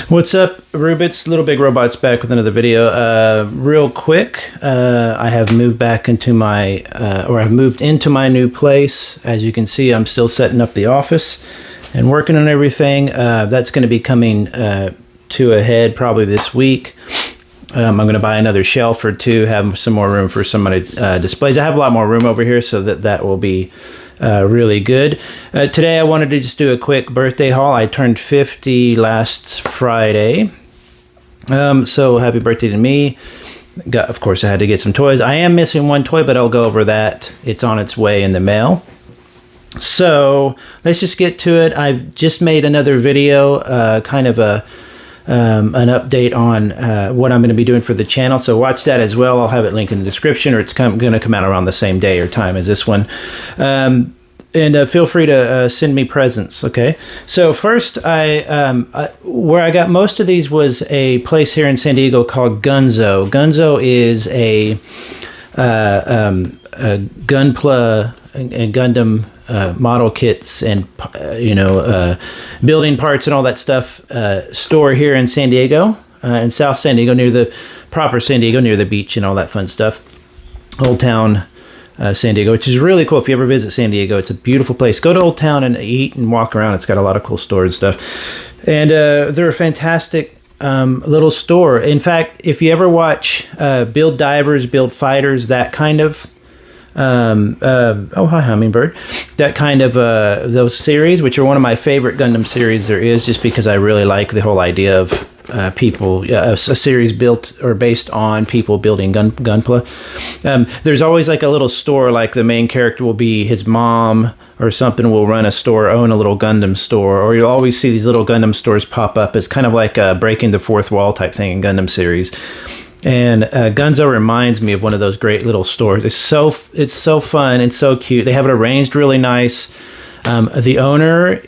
What's up, Rubits? Little Big Robots back with another video. Real quick, I have moved back into my, I've moved into my new place. As you can see, I'm still setting up the office and working on everything. That's going to be coming to a head probably this week. I'm going to buy another shelf or two, have some more room for some of my displays. I have a lot more room over here, so that will be really good. Today I wanted to just do a quick birthday haul. I turned 50 last Friday. So happy birthday to me. Of course, I had to get some toys. I am missing one toy, but I'll go over that. It's on its way in the mail. So let's just get to it. I've just made another video, kind of an update on what I'm going to be doing for the channel, so watch that as well. I'll have it linked in the description, or it's going to come out around the same day or time as this one. And feel free to send me presents. Okay, so first, where I got most of these was a place here in San Diego called Gunzo. Gunzo is a Gunpla and Gundam model kits and building parts and all that stuff store here in San Diego, in South San Diego, near the proper San Diego, near the beach and all that fun stuff. Old Town San Diego, which is really cool. If you ever visit San Diego, it's a beautiful place. Go to Old Town and eat and walk around. It's got a lot of cool stores and stuff, and they're a fantastic little store. In fact, if you ever watch Build Divers, Build Fighters, that kind of oh hi Hummingbird, that kind of those series, which are one of my favorite Gundam series there is, just because I really like the whole idea of people, a series built or based on people building Gunpla. There's always like a little store, like the main character will be his mom or something, will run a store, own a little Gundam store, or you'll always see these little Gundam stores pop up. It's kind of like a breaking the fourth wall type thing in Gundam series. And Gunzo reminds me of one of those great little stores. It's so fun and so cute. They have it arranged really nice. The owner,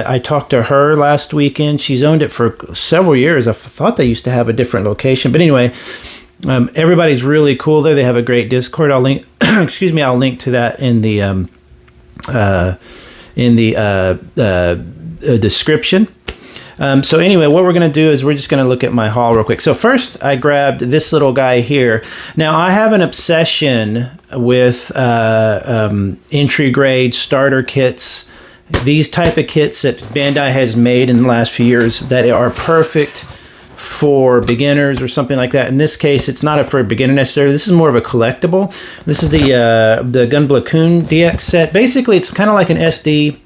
I talked to her last weekend. She's owned it for several years. I thought they used to have a different location, but anyway, everybody's really cool there. They have a great Discord. I'll link, excuse me, I'll link to that in the description. So anyway, what we're going to do is we're just going to look at my haul real quick. So first, I grabbed this little guy here. Now, I have an obsession with entry grade starter kits. These type of kits that Bandai has made in the last few years that are perfect for beginners or something like that. In this case, it's not for a beginner necessarily. This is more of a collectible. This is the Gunpla Kun DX set. Basically, it's kind of like an SD.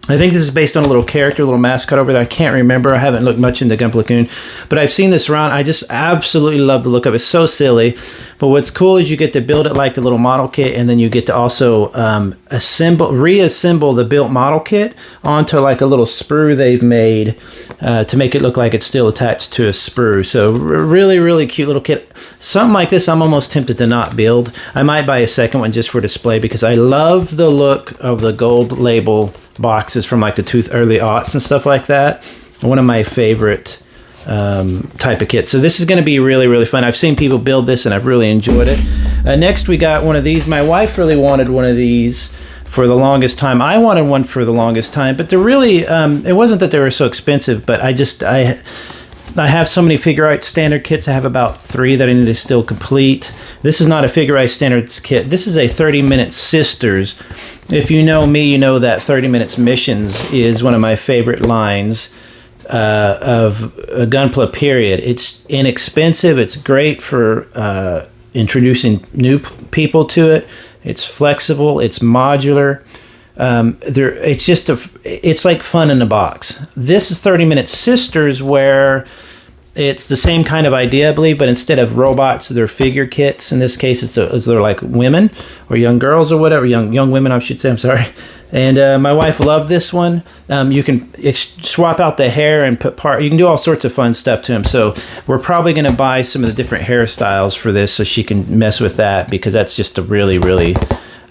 I think this is based on a little character, a little mascot over there. I can't remember. I haven't looked much into Gunpla Kun, but I've seen this around. I just absolutely love the look of it. It's so silly. But what's cool is you get to build it like the little model kit, and then you get to also reassemble the built model kit onto like a little sprue they've made to make it look like it's still attached to a sprue. So really, really cute little kit. Something like this, I'm almost tempted to not build. I might buy a second one just for display because I love the look of the gold label boxes from like the early aughts and stuff like that. One of my favorite type of kits. So this is going to be really, really fun. I've seen people build this and I've really enjoyed it. Next, we got one of these. My wife really wanted one of these for the longest time. I wanted one for the longest time, but they're really, it wasn't that they were so expensive, but I have so many Figure Eight standard kits. I have about 3 that I need to still complete. This is not a Figure Eight standards kit. This is a 30-minute Sisters. If you know me, you know that 30 Minutes Missions is one of my favorite lines of Gunpla, period. It's inexpensive. It's great for introducing new people to it. It's flexible. It's modular. It's like fun in a box. This is 30 Minute Sisters, where it's the same kind of idea, I believe, but instead of robots, they're figure kits. In this case, they're like women or young girls or whatever, young women, I should say. I'm sorry. And my wife loved this one. You can swap out the hair and put you can do all sorts of fun stuff to them. So we're probably going to buy some of the different hairstyles for this so she can mess with that, because that's just a really, really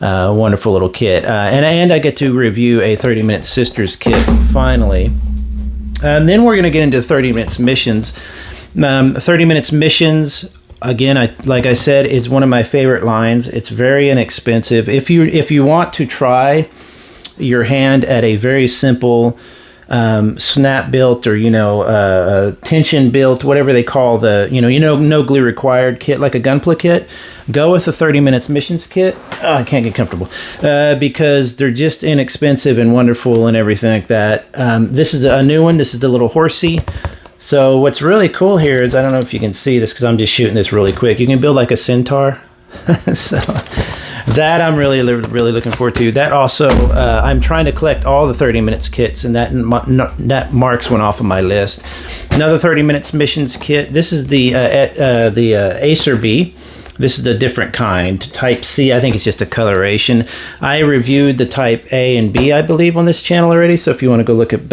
wonderful little kit. And I get to review a 30 Minute Sisters kit finally. And then we're going to get into 30 Minutes Missions. 30 Minutes Missions, again, like I said, is one of my favorite lines. It's very inexpensive. If you want to try your hand at a very simple snap built or tension built, whatever they call the no glue required kit like a Gunpla kit, go with the 30 minutes missions kit. Oh, I can't get comfortable because they're just inexpensive and wonderful and everything like that. This is a new one. This is the little horsey. So what's really cool here is, I don't know if you can see this because I'm just shooting this really quick. You can build like a centaur. So that I'm really looking forward to. That also, I'm trying to collect all the 30 minutes kits, and that marks one off of my list. Another 30 minutes missions kit. This is the Acer B. This is a different kind. Type C, I think it's just a coloration. I reviewed the Type A and B, I believe, on this channel already. So if you want to go look at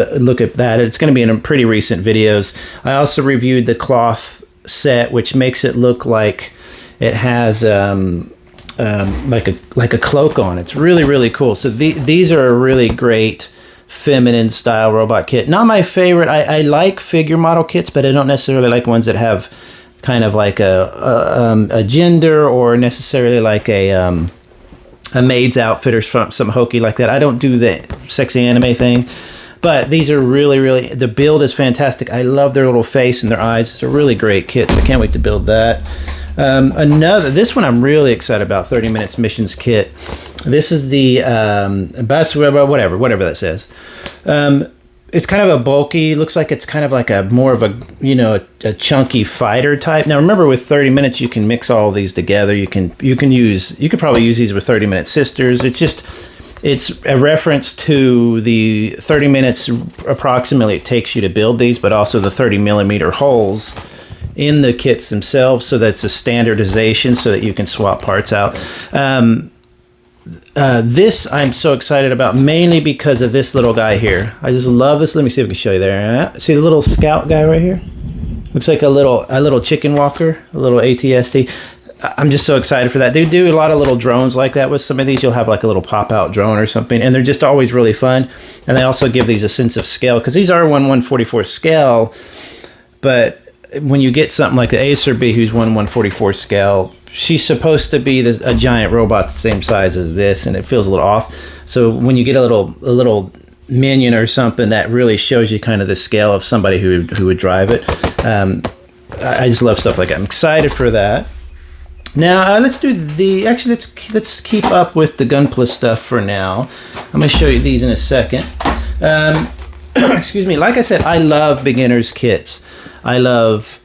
that, it's going to be in pretty recent videos. I also reviewed the cloth set, which makes it look like it has like a cloak on. It's really cool. So these are a really great feminine style robot kit. Not my favorite. I like figure model kits, but I don't necessarily like ones that have kind of like a gender or necessarily like a maid's outfit or something hokey like that. I don't do the sexy anime thing, but these are really, the build is fantastic. I love their little face and their eyes. It's a really great kit. I can't wait to build that. This one I'm really excited about, 30 minutes missions kit. This is the whatever that says. It's kind of a bulky, looks like it's kind of like a more of a chunky fighter type. Now remember, with 30 minutes you can mix all these together. You could probably use these with 30 minute sisters. It's a reference to the 30 minutes approximately it takes you to build these, but also the 30 millimeter holes in the kits themselves, so that's a standardization so that you can swap parts out. This I'm so excited about, mainly because of this little guy here. I just love this. Let me see if I can show you there. See the little scout guy right here? Looks like a little chicken walker, a little ATST. I'm just so excited for that. They do a lot of little drones like that with some of these. You'll have like a little pop-out drone or something, and they're just always really fun. And they also give these a sense of scale, because these are 1/144 scale, but when you get something like the Acer B, who's 1/144 scale, she's supposed to be a giant robot the same size as this, and it feels a little off. So when you get a little minion or something, that really shows you kind of the scale of somebody who would drive it. I just love stuff like that. I'm excited for that. Now let's keep up with the Gunpla stuff for now. I'm going to show you these in a second. Excuse me. Like I said, I love beginners kits. I love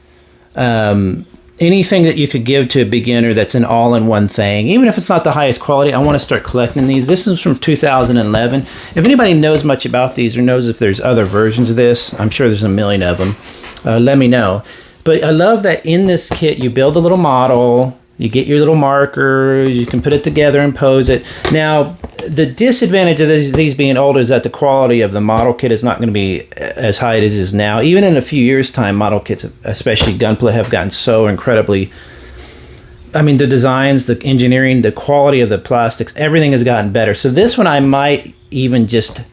anything that you could give to a beginner that's an all-in-one thing. Even if it's not the highest quality, I want to start collecting these. This is from 2011. If anybody knows much about these or knows if there's other versions of this, I'm sure there's a million of them. Let me know. But I love that in this kit, you build a little model, you get your little markers, you can put it together and pose it. Now, the disadvantage of these being older is that the quality of the model kit is not going to be as high as it is now. Even in a few years' time, model kits, especially Gunpla, have gotten so incredibly... I mean, the designs, the engineering, the quality of the plastics, everything has gotten better. So this one I might even just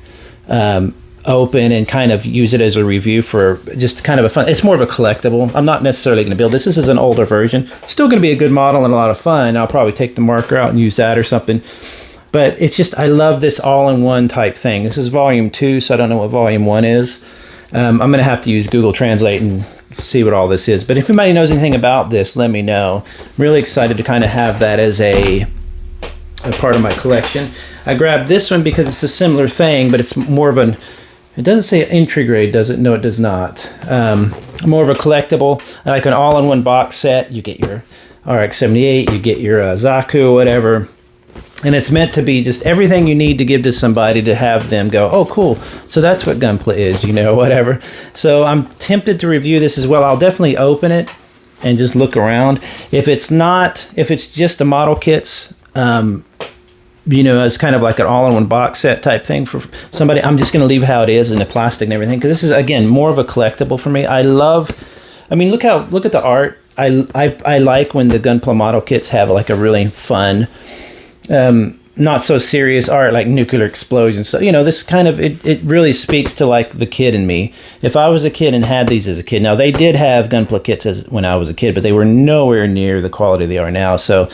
open and kind of use it as a review for just kind of a fun... It's more of a collectible. I'm not necessarily going to build this. This is an older version. Still going to be a good model and a lot of fun. I'll probably take the marker out and use that or something. But it's just, I love this all-in-one type thing. This is volume 2, so I don't know what volume 1 is. I'm going to have to use Google Translate and see what all this is. But if anybody knows anything about this, let me know. I'm really excited to kind of have that as a part of my collection. I grabbed this one because it's a similar thing, but it's more of an... It doesn't say entry grade, does it? No, it does not. More of a collectible, like an all-in-one box set. You get your RX-78, you get your Zaku, whatever. And it's meant to be just everything you need to give to somebody to have them go, oh, cool. So that's what Gunpla is, whatever. So I'm tempted to review this as well. I'll definitely open it and just look around. If it's just the model kits, as kind of like an all-in-one box set type thing for somebody, I'm just going to leave how it is in the plastic and everything, because this is, again, more of a collectible for me. Look at the art. I like when the Gunpla model kits have like a really fun, not so serious art, like nuclear explosions. So, this kind of, it really speaks to like the kid in me. If I was a kid and had these as a kid, now they did have Gunpla kits when I was a kid, but they were nowhere near the quality they are now. So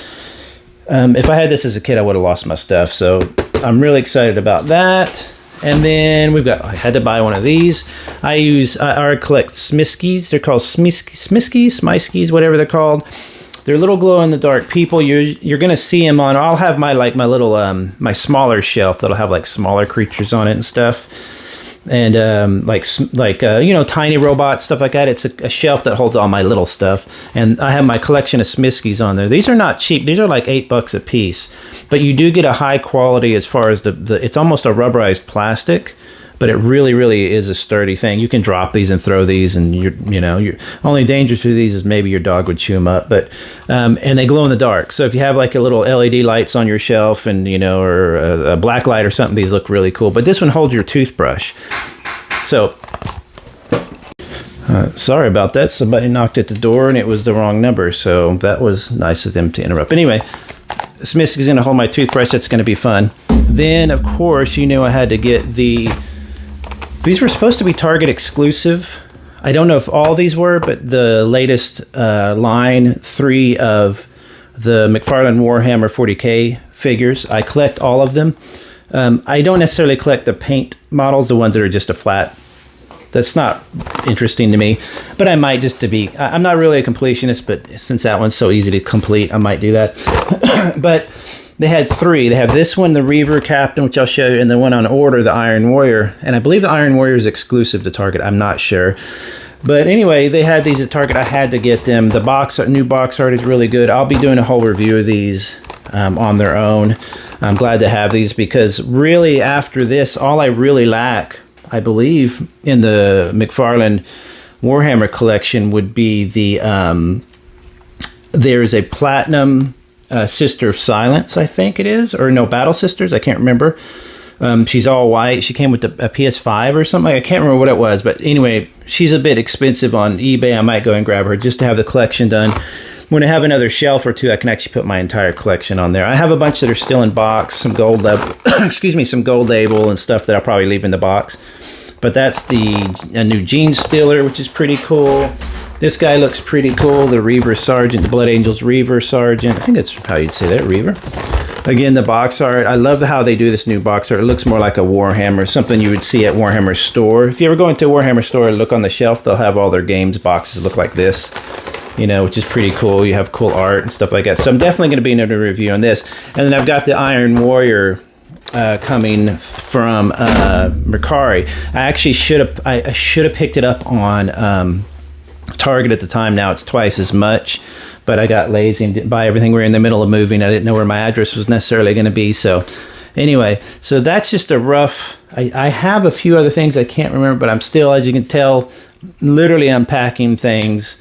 if I had this as a kid, I would have lost my stuff. So I'm really excited about that. And then we've got, I had to buy one of these. I collect Smiskies. They're called Smiskies, whatever they're called. They're little glow-in-the-dark people. You're going to see them on, I'll have my little, my smaller shelf that'll have like smaller creatures on it and stuff. And you know, tiny robots, stuff like that. It's a shelf that holds all my little stuff. And I have my collection of Smiskies on there. These are not cheap. These are like $8 a piece. But you do get a high quality as far as it's almost a rubberized plastic, but it really, really is a sturdy thing. You can drop these and throw these, and your only danger to these is maybe your dog would chew them up. But and they glow in the dark. So if you have like a little LED lights on your shelf, and or a black light or something, these look really cool. But this one holds your toothbrush. So sorry about that. Somebody knocked at the door, and it was the wrong number. So that was nice of them to interrupt. Anyway. Smisk is going to hold my toothbrush. That's going to be fun. Then, of course, I had to get these were supposed to be Target exclusive. I don't know if all these were, but the latest line 3 of the McFarlane Warhammer 40K figures. I collect all of them. I don't necessarily collect the paint models, the ones that are just a flat. That's not interesting to me, but I might just I'm not really a completionist, but since that one's so easy to complete, I might do that. But they had 3. They have this one, the Reaver Captain, which I'll show you, and the one on order, the Iron Warrior. And I believe the Iron Warrior is exclusive to Target. I'm not sure. But anyway, they had these at Target. I had to get them. The new box art is really good. I'll be doing a whole review of these on their own. I'm glad to have these because really after this, all I really lack, I believe, in the McFarlane Warhammer collection would be there's a Platinum Sister of Silence, I think it is, or no, Battle Sisters, I can't remember. She's all white. She came with a PS5 or something. I can't remember what it was, but anyway, she's a bit expensive on eBay. I might go and grab her just to have the collection done. When I have another shelf or two, I can actually put my entire collection on there. I have a bunch that are still in box, some gold label, some gold label and stuff that I'll probably leave in the box. But that's a new Gene Stealer, which is pretty cool. This guy looks pretty cool. The Reaver Sergeant, the Blood Angels Reaver Sergeant. I think that's how you'd say that, Reaver. Again, the box art. I love how they do this new box art. It looks more like a Warhammer, something you would see at Warhammer store. If you ever go into a Warhammer store and look on the shelf, they'll have all their games boxes look like this, which is pretty cool. You have cool art and stuff like that. So I'm definitely going to be in a review on this. And then I've got the Iron Warrior coming from Mercari. I actually should have picked it up on Target at the time. Now it's twice as much, but I got lazy and didn't buy everything. We were in the middle of moving. I didn't know where my address was necessarily going to be. So anyway, so that's just a rough. I have a few other things I can't remember, but I'm still, as you can tell, literally unpacking things.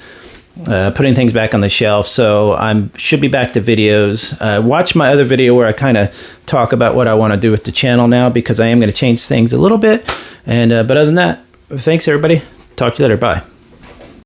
Putting things back on the shelf. So I should be back to videos. Watch my other video where I kind of talk about what I want to do with the channel now, because I am going to change things a little bit. And but other than that, thanks everybody. Talk to you later. Bye.